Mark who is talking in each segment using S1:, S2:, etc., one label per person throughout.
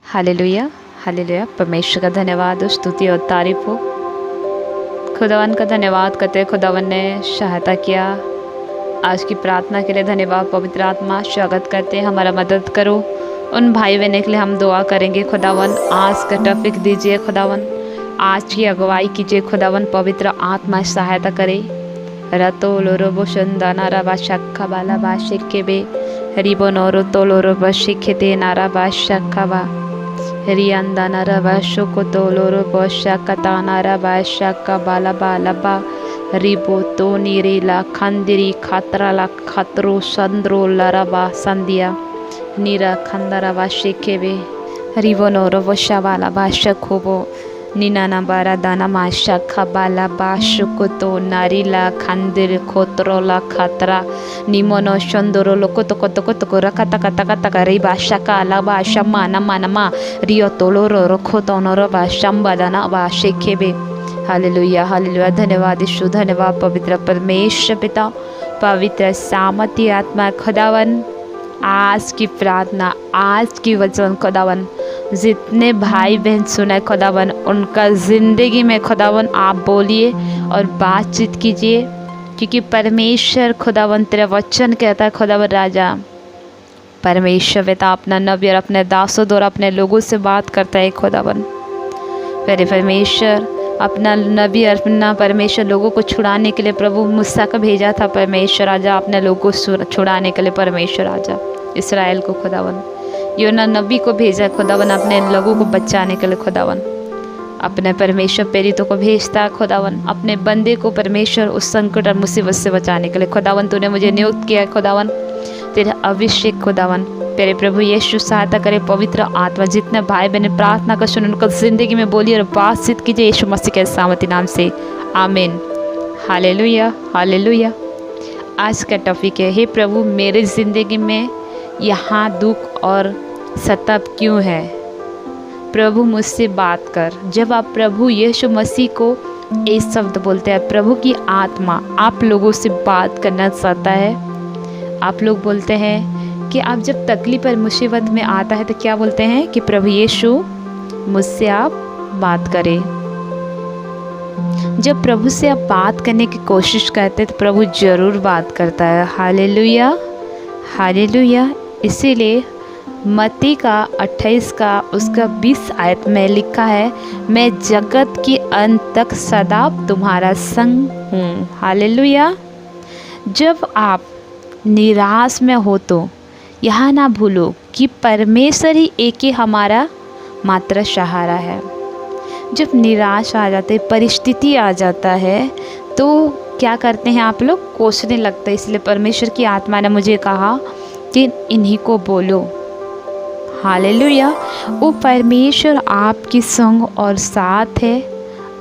S1: Hallelujah hallelujah. परमेश्वर का धन्यवाद और स्तुति और तारीफ हो। खुदावन का धन्यवाद करते खुदावन ने सहायता किया। आज की प्रार्थना के लिए धन्यवाद। पवित्र आत्मा स्वागत करते हैं, हमारा मदद करो। उन भाई बहनों के लिए हम दुआ करेंगे। खुदावन आज का टॉपिक दीजिए, खुदावन आज की अगुवाई कीजिए। खुदावन पवित्र आत्मा सहायता करे। रतो लोरो बोशंदाना रबा शक्खा बाला बा शिक्के बे रिबो नोरो तो लोरो बशिखे दे नारा बा शक्खा बा रियांदाना रबा शोको तो लोरो बशा कताना रबा शक्का बाला बाला बा रिबो तो नीरेला खंदिरी खतराला खतरो संद्रो लरबा संदिया नीरा खंदरबा शिखे बे रिबो नोरो बशा बाला बा शखोबो निनाना बारा दाना माशा खबाला बाशुकुतो नारीला खंदिर खोत्रोला खतरा निमोनो शंदरो लोको तो रखता कता कता री बाशा का अला बाशा माना मानमा रियो तोलो रो रखो तो नरो बाशम बदाना बाशे खेबे। Hallelujah hallelujah. धन्यवाद यीशु, धन्यवाद पवित्र परमेश्वर पिता, पवित्र सामर्थी आत्मा। खुदावन आज की प्रार्थना, आज की वचन खुदावन जितने भाई बहन सुने खुदावन उनका ज़िंदगी में खुदावन आप बोलिए और बातचीत कीजिए, क्योंकि परमेश्वर खुदावन तेरा वचन कहता है खुदावन राजा परमेश्वर पिता अपना नबी और अपने दासों द्वारा अपने लोगों से बात करता है। खुदावन मेरे परमेश्वर अपना नबी और अपना परमेश्वर लोगों को छुड़ाने के लिए प्रभु मूसा को भेजा था। परमेश्वर राजा अपने लोगों को छुड़ाने के लिए परमेश्वर राजा इसराइल को खुदावन योना नबी को भेजा खुदावन अपने लोगों को बचाने के लिए। खुदावन अपने परमेश्वर प्रेरितों को भेजता खुदावन अपने बंदे को परमेश्वर उस संकट और मुसीबत से बचाने के लिए। खुदावन तूने मुझे नियुक्त किया है खुदावन, तेरा अभिषेक खुदावन तेरे प्रभु यीशु सहायता करे। पवित्र आत्मा जितने भाई बहन प्रार्थना कर सुन उनको ज़िंदगी में बोलिए और बातचीत कीजिए यीशु मसीह के सामर्थी नाम से, आमीन। Hallelujah hallelujah. आज का टॉपिक है, हे प्रभु मेरे ज़िंदगी में यहाँ दुख और सताप क्यों है? प्रभु मुझसे बात कर। जब आप प्रभु यीशु मसीह को ये शब्द बोलते हैं, प्रभु की आत्मा आप लोगों से बात करना चाहता है। आप लोग बोलते हैं कि आप जब तकलीफ और मुसीबत में आता है तो क्या बोलते हैं कि प्रभु यीशु मुझसे आप बात करें। जब प्रभु से आप बात करने की कोशिश करते हैं तो प्रभु ज़रूर बात करता है। Hallelujah hallelujah. इसीलिए मत्ती का 28 का उसका 20 आयत में लिखा है, मैं जगत के अंत तक सदा तुम्हारा संग हूँ। हालेलुया। जब आप निराश में हो तो यह ना भूलो कि परमेश्वर ही एक ही हमारा मात्र सहारा है। जब निराश आ जाते, परिस्थिति आ जाता है तो क्या करते हैं आप लोग? कोसने लगते। इसलिए परमेश्वर की आत्मा ने मुझे कहा कि इन्हीं को बोलो। हालेलुया। वो परमेश्वर आपकी संग और साथ है,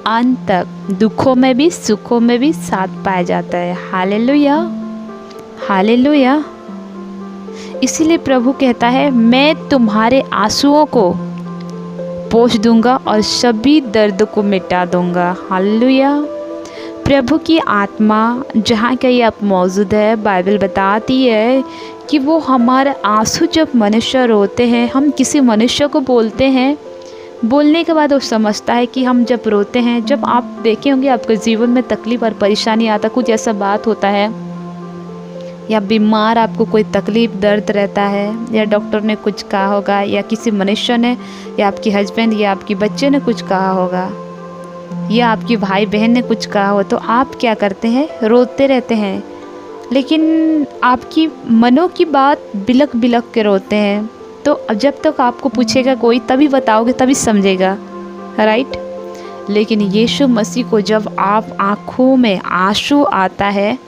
S1: अंत तक दुखों में भी सुखों में भी साथ पाया जाता है। Hallelujah hallelujah. इसीलिए प्रभु कहता है, मैं तुम्हारे आंसुओं को पोंछ दूंगा और सभी दर्द को मिटा दूंगा। हालेलुया। प्रभु की आत्मा जहाँ कहीं आप मौजूद है, बाइबल बताती है कि वो हमारे आंसू जब मनुष्य रोते हैं, हम किसी मनुष्य को बोलते हैं, बोलने के बाद वो समझता है कि हम जब रोते हैं, जब आप देखे होंगे आपके जीवन में तकलीफ़ और परेशानी आता, कुछ ऐसा बात होता है या बीमार आपको कोई तकलीफ़ दर्द रहता है, या डॉक्टर ने कुछ कहा होगा, या किसी मनुष्य ने, या आपके हस्बैंड या आपके बच्चे ने कुछ कहा होगा, या आपके भाई बहन ने कुछ कहा हो, तो आप क्या करते हैं? रोते रहते हैं। लेकिन आपकी मनों की बात बिलक बिलक के रोते हैं। तो जब तक आपको पूछेगा कोई तभी बताओगे, तभी समझेगा, राइट। लेकिन यीशु मसीह को जब आप आँखों में आंसू आता है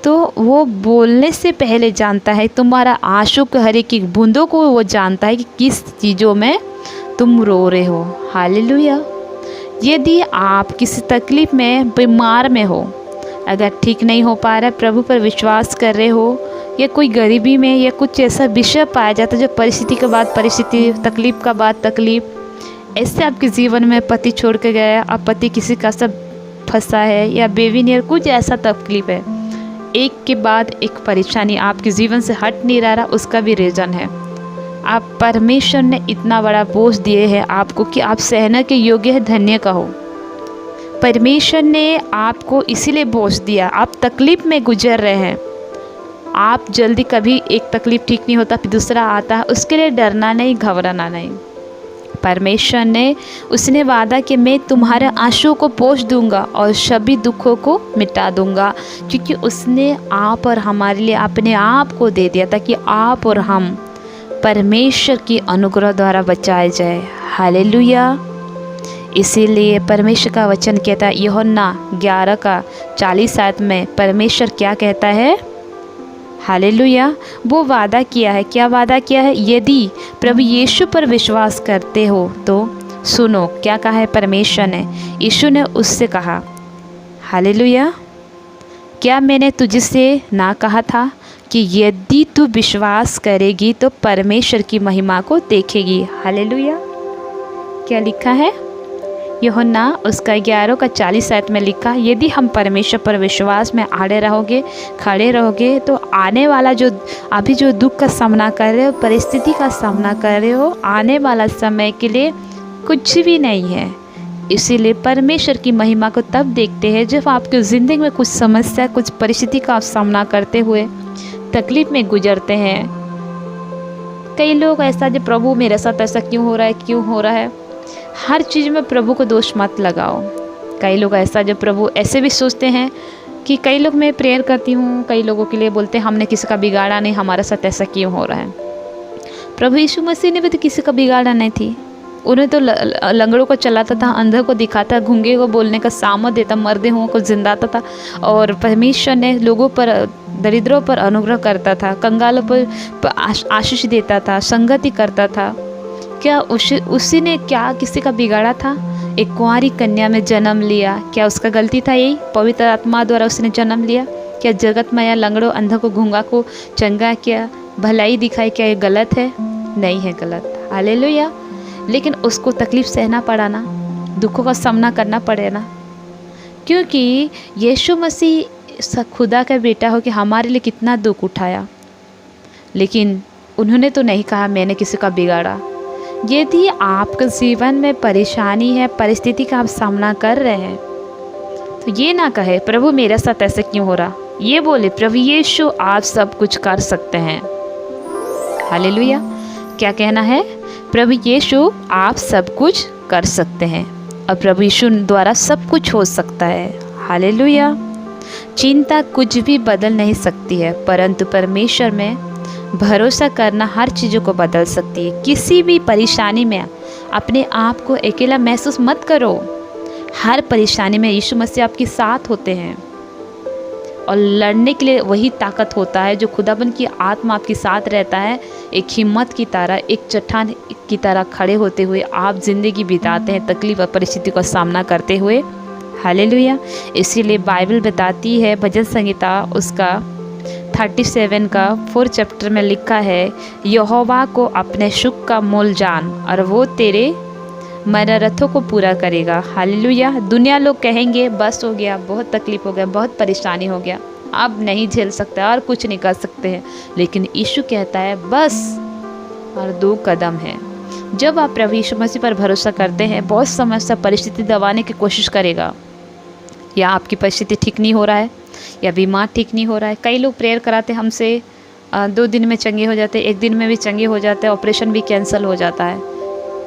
S1: तो वो बोलने से पहले जानता है, तुम्हारा आंसू के हर एक बूंदों को वो जानता है कि किस चीज़ों में तुम रो रहे हो। हालेलुया। यदि आप किसी तकलीफ़ में, बीमार में हो, अगर ठीक नहीं हो पा रहा है, प्रभु पर विश्वास कर रहे हो, या कोई गरीबी में या कुछ ऐसा विषय पाया जाता है जो परिस्थिति के बाद परिस्थिति, तकलीफ़ का बाद तकलीफ़, ऐसे आपके जीवन में पति छोड़ के गया, अब पति किसी का सब फंसा है, या बेबी नियर कुछ ऐसा तकलीफ़ है, एक के बाद एक परेशानी आपके जीवन से हट नहीं रहा, उसका भी रीज़न है आप परमेश्वर ने इतना बड़ा बोझ दिए है आपको कि आप सहने के योग्य है, धन्य कहो। परमेश्वर ने आपको इसीलिए बोझ दिया, आप तकलीफ़ में गुजर रहे हैं। आप जल्दी, कभी एक तकलीफ़ ठीक नहीं होता फिर दूसरा आता है, उसके लिए डरना नहीं, घबराना नहीं। परमेश्वर ने, उसने वादा कि मैं तुम्हारे आंसुओं को पोंछ दूंगा और सभी दुखों को मिटा दूंगा, क्योंकि उसने आप और हमारे लिए अपने आप को दे दिया ताकि आप और हम परमेश्वर की अनुग्रह द्वारा बचाए जाए। हालेलुया। इसीलिए परमेश्वर का वचन कहता है, यूहन्ना 11:40 में परमेश्वर क्या कहता है? हालेलुया। वो वादा किया है, क्या वादा किया है? यदि प्रभु यीशु पर विश्वास करते हो तो सुनो क्या कहा है परमेश्वर ने। यीशु ने उससे कहा, हालेलुया, क्या मैंने तुझसे ना कहा था कि यदि तू विश्वास करेगी तो परमेश्वर की महिमा को देखेगी। हालेलुया। क्या लिखा है? यूहन्ना उसका 11:40 में लिखा, यदि हम परमेश्वर पर विश्वास में आड़े रहोगे, खड़े रहोगे, तो आने वाला जो अभी जो दुख का सामना कर रहे हो, परिस्थिति का सामना कर रहे हो, आने वाला समय के लिए कुछ भी नहीं है। इसीलिए परमेश्वर की महिमा को तब देखते हैं जब आपकी ज़िंदगी में कुछ समस्या, कुछ परिस्थिति का आप सामना करते हुए तकलीफ़ में गुजरते हैं। कई लोग ऐसा, जो प्रभु मेरे साथ ऐसा क्यों हो रहा है, क्यों हो रहा है, हर चीज़ में प्रभु को दोष मत लगाओ। कई लोग ऐसा, जो प्रभु ऐसे भी सोचते हैं कि कई लोग, मैं प्रेयर करती हूँ, कई लोगों के लिए बोलते हैं हमने किसी का बिगाड़ा नहीं, हमारे साथ ऐसा क्यों हो रहा है। प्रभु यीशु मसीह ने भी तो किसी का बिगाड़ा नहीं थी। उन्हें तो लंगड़ों को चलाता था, अंधों को दिखाता, गूंगे को बोलने का सामर्थ देता, मर्दे हुओं को जिंदाता था। और परमेश्वर ने लोगों पर, दरिद्रों पर अनुग्रह करता था, कंगालों पर आशीष देता था, संगति करता था। क्या उसी ने क्या किसी का बिगाड़ा था? एक कुंवारी कन्या में जन्म लिया, क्या उसका गलती था? यही पवित्र आत्मा द्वारा उसने जन्म लिया। क्या जगत माया लंगड़ों, अंधों को, गूंगा को चंगा किया, भलाई दिखाई, क्या ये गलत है? नहीं है गलत। हालेलुया। लेकिन उसको तकलीफ़ सहना पड़ा ना, दुखों का सामना करना पड़े ना, क्योंकि यीशु मसीह खुदा का बेटा हो कि हमारे लिए कितना दुख उठाया। लेकिन उन्होंने तो नहीं कहा मैंने किसी का बिगाड़ा। यदि आपके जीवन में परेशानी है, परिस्थिति का आप सामना कर रहे हैं, तो ये ना कहे प्रभु मेरे साथ ऐसे क्यों हो रहा। ये बोले प्रभु यीशु आप सब कुछ कर सकते हैं। हालेलुया। क्या कहना है? प्रभु यीशु आप सब कुछ कर सकते हैं और प्रभु यीशु द्वारा सब कुछ हो सकता है। हालेलुया। चिंता कुछ भी बदल नहीं सकती है, परंतु परमेश्वर में भरोसा करना हर चीज़ों को बदल सकती है। किसी भी परेशानी में अपने आप को अकेला महसूस मत करो। हर परेशानी में यीशु मसीह आपके साथ होते हैं और लड़ने के लिए वही ताकत होता है जो खुदाबंद की आत्मा आपके साथ रहता है। एक हिम्मत की तरह, एक चट्टान की तरह खड़े होते हुए आप ज़िंदगी बिताते हैं तकलीफ और परिस्थिति का सामना करते हुए। हालेलुया। इसीलिए बाइबल बताती है, भजन संहिता उसका 37 का 4 चैप्टर में लिखा है, यहोवा को अपने सुख का मोल जान और वो तेरे मनोरथों को पूरा करेगा। हालेलुया। दुनिया लोग कहेंगे बस हो गया, बहुत तकलीफ हो गया, बहुत परेशानी हो गया, अब नहीं झेल सकते और कुछ नहीं कर सकते हैं। लेकिन यीशु कहता है बस और 2 कदम है। जब आप प्रभु यीशु मसीह पर भरोसा करते हैं, बहुत समस्या परिस्थिति दबाने की कोशिश करेगा, या आपकी परिस्थिति ठीक नहीं हो रहा है, या बीमार ठीक नहीं हो रहा है। कई लोग प्रेयर कराते हमसे, 2 दिन में चंगे हो जाते, 1 दिन में भी चंगे हो जाते, ऑपरेशन भी कैंसिल हो जाता है।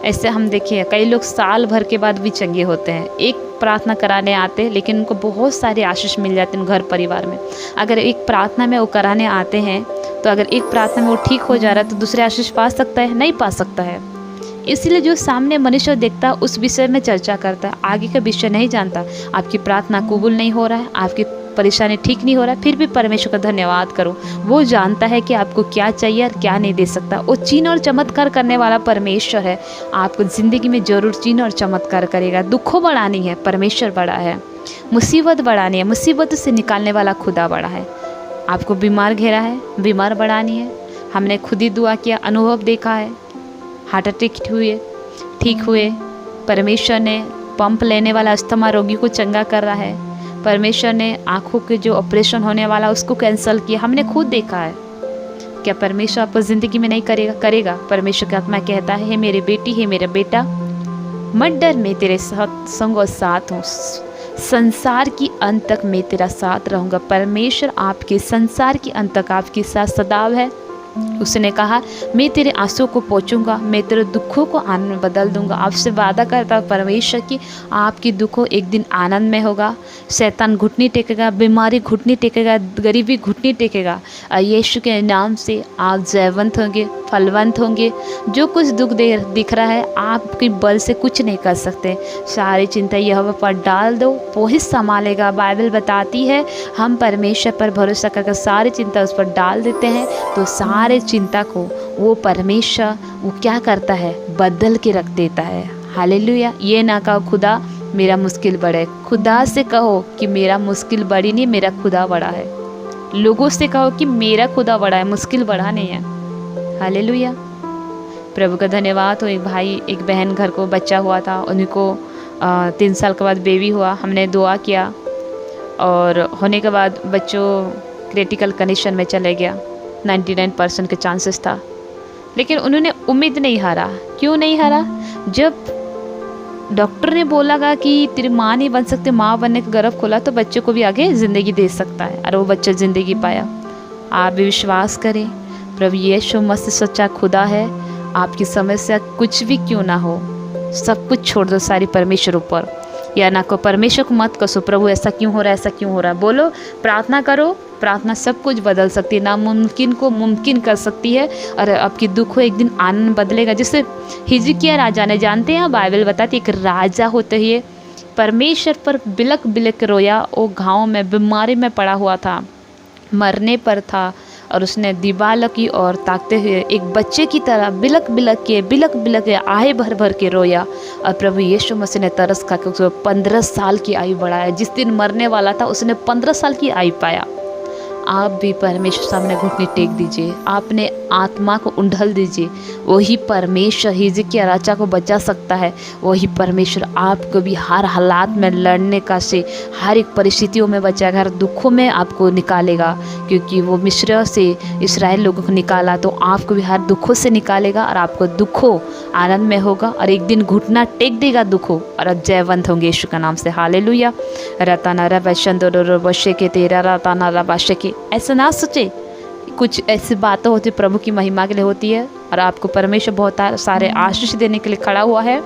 S1: ऐसे हम देखिए कई लोग साल भर के बाद भी चंगे होते हैं। एक प्रार्थना कराने आते लेकिन उनको बहुत सारे आशीष मिल जाते हैं घर परिवार में। अगर एक प्रार्थना में वो कराने आते हैं तो अगर एक प्रार्थना में वो ठीक हो जा रहा है तो दूसरे आशीष पा सकता है? नहीं पा सकता है। इसलिए जो सामने मनुष्य देखता है उस विषय में चर्चा करता है, आगे का विषय नहीं जानता। आपकी प्रार्थना कबूल नहीं हो रहा है, आपकी परेशानी ठीक नहीं हो रहा है, फिर भी परमेश्वर का धन्यवाद करो। वो जानता है कि आपको क्या चाहिए और क्या नहीं दे सकता। वो चिन्ह और चमत्कार करने वाला परमेश्वर है। आपको ज़िंदगी में ज़रूर चिन्ह और चमत्कार करेगा। दुखों बढ़ानी है, परमेश्वर बड़ा है। मुसीबत बढ़ानी है, मुसीबत से निकालने वाला खुदा बड़ा है। आपको बीमार घेरा है, बीमार बढ़ानी है। हमने खुद ही दुआ किया, अनुभव देखा है, हार्ट अटैक हुए, ठीक हुए। परमेश्वर ने पंप लेने वाला अस्थमा रोगी को चंगा कर रहा है। परमेश्वर ने आँखों के जो ऑपरेशन होने वाला उसको कैंसिल किया, हमने खुद देखा है। क्या परमेश्वर आपको ज़िंदगी में नहीं करेगा। परमेश्वर की आत्मा कहता है, हे मेरी बेटी, हे मेरा बेटा, मत डर, मैं तेरे संग और साथ हूँ, संसार की अंत तक मैं तेरा साथ रहूँगा। परमेश्वर आपके संसार की अंत तक आपके साथ सदैव है। उसने कहा, मैं तेरे आंसुओं को पोंछूंगा, मैं तेरे दुखों को आनंद में बदल दूंगा। आपसे वादा करता है परमेश्वर की, आपकी दुखों एक दिन आनंद में होगा। शैतान घुटनी टेकेगा, बीमारी घुटनी टेकेगा, गरीबी घुटनी टेकेगा। यीशु के नाम से आप जयवंत होंगे, फलवंत होंगे। जो कुछ दुख दिख रहा है, आपके बल से कुछ नहीं कर सकते। सारी चिंता यहोवा पर डाल दो, वो ही संभालेगा। बाइबल बताती है, हम परमेश्वर पर भरोसा करके सारी चिंता उस पर डाल देते हैं तो सारे चिंता को वो परमेश्वर वो क्या करता है, बदल के रख देता है। हालेलुया। ये ना कहो खुदा मेरा मुश्किल बड़ा है, खुदा से कहो कि मेरा मुश्किल बड़ी नहीं, मेरा खुदा बड़ा है। लोगों से कहो कि मेरा खुदा बड़ा है, मुश्किल बड़ा नहीं है। हालेलुया। प्रभु का धन्यवाद हो। एक भाई एक बहन घर को बच्चा हुआ था, उनको 3 साल के बाद बेबी हुआ। हमने दुआ किया और होने के बाद बच्चों क्रिटिकल कंडीशन में चले गया। 99% के चांसेस था, लेकिन उन्होंने उम्मीद नहीं हारा। क्यों नहीं हारा? जब डॉक्टर ने बोला कि तेरी माँ नहीं बन सकती, माँ बनने का गर्भ खोला तो बच्चे को भी आगे ज़िंदगी दे सकता है, और वो बच्चा ज़िंदगी पाया। आप भी विश्वास करें, प्रभु यीशु मसीह सच्चा खुदा है। आपकी समस्या कुछ भी क्यों ना हो, सब कुछ छोड़ दो सारी परमेश्वर ऊपर। या ना को परमेश्वर को मत कसो, प्रभु ऐसा क्यों हो रहा है, ऐसा क्यों हो रहा है। बोलो, प्रार्थना करो। प्रार्थना सब कुछ बदल सकती है, नामुमकिन को मुमकिन कर सकती है, और आपकी दुख हो एक दिन आनंद बदलेगा। जिससे हिजकिय्याह राजा ने, जानते हैं बाइबल बताती है, एक राजा होते हुए परमेश्वर पर बिलक बिलक रोया। वो गाँव में बीमारी में पड़ा हुआ था, मरने पर था, और उसने दीवार की ओर ताकते हुए एक बच्चे की तरह बिलक बिलक के आहे भर भर के रोया। और प्रभु यीशु मसीह ने तरस खा के उसको 15 साल की आयु बढ़ाया। जिस दिन मरने वाला था उसने 15 साल की आयु पाया। आप भी परमेश्वर सामने घुटने टेक दीजिए, अपने आत्मा को उंडल दीजिए। वही परमेश्वर हिजकिय्याह राजा को बचा सकता है। वही परमेश्वर आपको भी हर हालात में लड़ने का से, हर एक परिस्थितियों में बचाएगा, हर दुखों में आपको निकालेगा। क्योंकि वो मिस्र से इस्राएल लोगों को निकाला, तो आपको भी हर दुखों से निकालेगा, और आपको दुखों आनंद में होगा, और एक दिन घुटना टेक देगा दुखों, और आप जयवंत होंगे यीशु का नाम से। हालेलुया। रताना रबशंदो बशे के तेरा रताना रबाशे के, ऐसा ना सोचे। कुछ ऐसी बातें होती प्रभु की महिमा के लिए होती है, और आपको परमेश्वर बहुत सारे आशीष देने के लिए खड़ा हुआ है।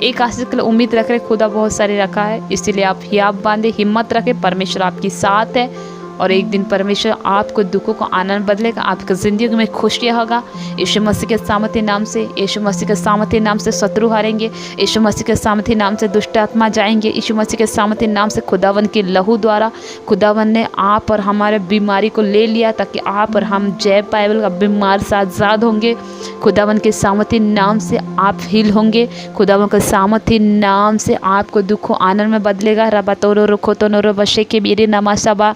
S1: एक आशीष के लिए उम्मीद रख रहे, खुदा बहुत सारे रखा है, इसीलिए आप हियाब बांधे, हिम्मत रखे, परमेश्वर आपके साथ है। और एक दिन परमेश्वर आपको दुखों को आनंद बदलेगा, आपकी ज़िंदगी में खुशियाँ होगा। यीशु मसीह के सामर्थ्य नाम से, यीशु मसीह के सामर्थ्य नाम से शत्रु हारेंगे। यीशु मसीह के सामर्थ्य नाम से दुष्ट आत्मा जाएंगे। यीशु मसीह के सामर्थ्य नाम से खुदावन के लहू द्वारा खुदावन ने आप और हमारे बीमारी को ले लिया, ताकि आप और हम जय पाएबल बीमार से आज़ाद होंगे। खुदावन के सामर्थ्य नाम से आप हील होंगे। खुदावन के सामर्थ्य नाम से आपको दुखों आनंद में बदलेगा। रबा तोरो रुखो तो नोरो बशे के मेरे नमाशबा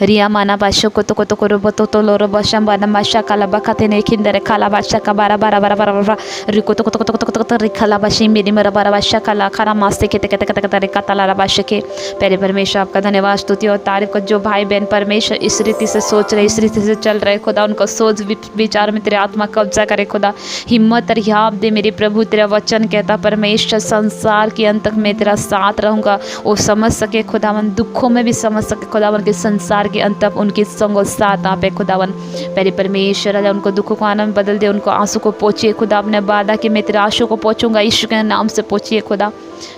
S1: रिया माना बाशो को तो करो बतो तो लोरो बशम बाना माशा काला बखाते ने खिंदरे खाला बाशा का बारा बारा बारा बारा बारा रिको तो रिखाला बाशी मेरी मेरा बारा बाशा काला खारा मास्ते के ते रिका ताला बाशा के। प्यारे परमेश्वर आपका धन्यवाद, स्तुति और तारीफ को। जो भाई बहन परमेश्वर इस रीति से सोच रहे, इस रीति से चल रहे, खुदा उनको सोच विचार में तेरे आत्मा कब्जा करे। खुदा हिम्मत और हियाब दे मेरे प्रभु। तेरा वचन कहता परमेश्वर संसार के अंत तक मैं तेरा साथ रहूँगा। वो समझ सके खुदावन, दुखों में भी समझ सके खुदावन के संसार के अंत तक उनके संग और साथ आप है खुदावन। पहले परमेश्वर राजा उनको दुखों को आनंद बदल दे, उनको आंसू को पोंछिए खुदा। अपने वादा कि मैं तेरे आंसू को पोंछूंगा, यीशु के नाम से पोंछिए खुदा।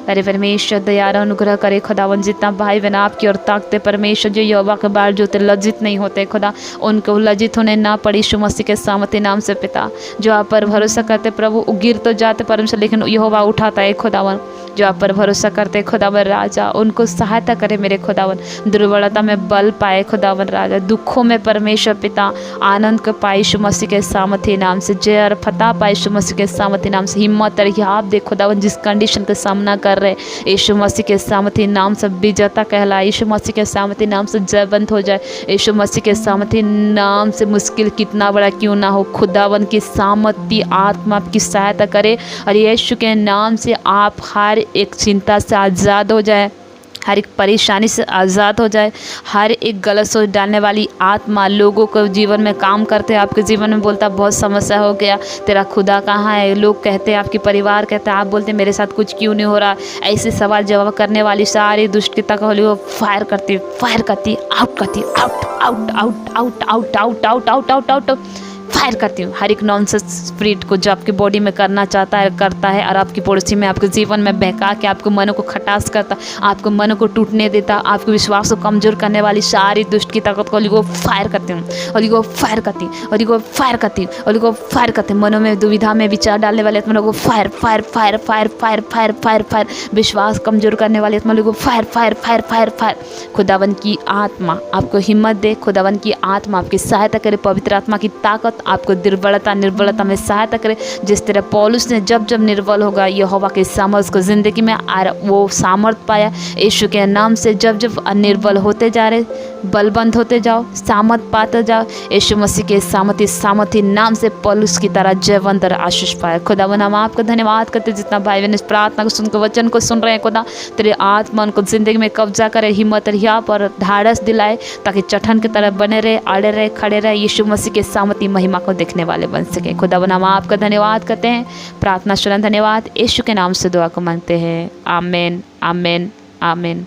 S1: अरे परमेश्वर दया अनुग्रह करे खुदावन। जितना भाई बहन आपकी ओर ताकते परमेश्वर, जो यहोवा के बाल जो लज्जित नहीं होते खुदा, उनको लज्जित होने ना पड़े यीशु मसीह के सामर्थ्य नाम से पिता। जो आप पर भरोसा करते प्रभु, गिर तो जाते परमेश्वर, लेकिन यहोवा उठाता है खुदावन। जो आप पर भरोसा करते खुदावन राजा, उनको सहायता करे मेरे खुदावन। दुर्बलता में बल पाए खुदावन राजा, दुखों में परमेश्वर पिता आनंद को पाए यीशु मसीह के सामर्थ्य नाम से। जय और फतह पाए यीशु मसीह के सामर्थ्य नाम से। हिम्मत और हियाब दे खुदावन, जिस कंडीशन का सामना कर रहे यीशु मसीह के सामर्थ्य नाम से विजेता कहलाए। यीशु मसीह के सामर्थ्य नाम से जयवंत हो जाए। यीशु मसीह के सामर्थ्य नाम से मुश्किल कितना बड़ा क्यों ना हो, खुदावन की सामर्थ्य आत्मा आपकी सहायता करे। और यीशु के नाम से आप हर एक चिंता से आज़ाद हो जाए। हर एक परेशानी से आज़ाद हो जाए। हर एक गलत सोच डालने वाली आत्मा लोगों को जीवन में काम करते हैं, आपके जीवन में बोलता बहुत समस्या हो गया, तेरा खुदा कहाँ है, लोग कहते हैं, आपके परिवार कहते हैं, आप बोलते हैं मेरे साथ कुछ क्यों नहीं हो रहा। ऐसे सवाल जवाब करने वाली सारी दुष्टता को होली वो फायर करती, आउट करती, out out out out out out out out out out fire करती हूँ। हर एक नॉनसेंस स्पिरिट को जो आपकी बॉडी में करना चाहता है करता है, और आपकी पड़ोसी में आपके जीवन में बहका के आपके मन को खटास करता, आपके मन को टूटने देता, आपके विश्वास को कमजोर करने वाली सारी दुष्ट की ताकत को वो फायर करती हूँ, और वो फायर करती हूँ, और वो फायर करती हूँ, और वो फायर करती हूँ। मनों में दुविधा में विचार डालने वाले आत्मा को fire fire fire fire fire fire fire fire, विश्वास कमजोर करने वाले आत्मा को fire fire fire fire fire. खुदावन की आत्मा आपको हिम्मत दे, खुदावन की आत्मा आपकी सहायता करे, पवित्र आत्मा की ताकत आपको निर्बलता में सहायता करे। जिस तरह पौलुस ने जब जब निर्बल होगा यहोवा के सामर्थ को जिंदगी में वो सामर्थ पाया, यीशु के नाम से जब जब निर्बल होते जा रहे, बलबंद होते जाओ, सामर्थ पाते जाओ, यीशु मसीह के सामर्थी नाम से पौलुस की तरह जयवंत और आशीष पाया। खुदावन हम आपका धन्यवाद करते, जितना भाई बहन इस प्रार्थना को सुनकर वचन को सुन रहे हैं, खुदा तेरे आत्मा उनको जिंदगी में कब्जा करे, हिम्मत और हिया पर ढाढ़स दिलाए, ताकि चट्टान की तरह बने रहे, अड़े रहे, खड़े रहे, यीशु मसीह के सामर्थी महिमा को देखने वाले बन सके। खुदावन हम आपका धन्यवाद करते हैं, प्रार्थना सुन धन्यवाद, यीशु के नाम से दुआ को मांगते हैं, आमीन आमीन आमीन।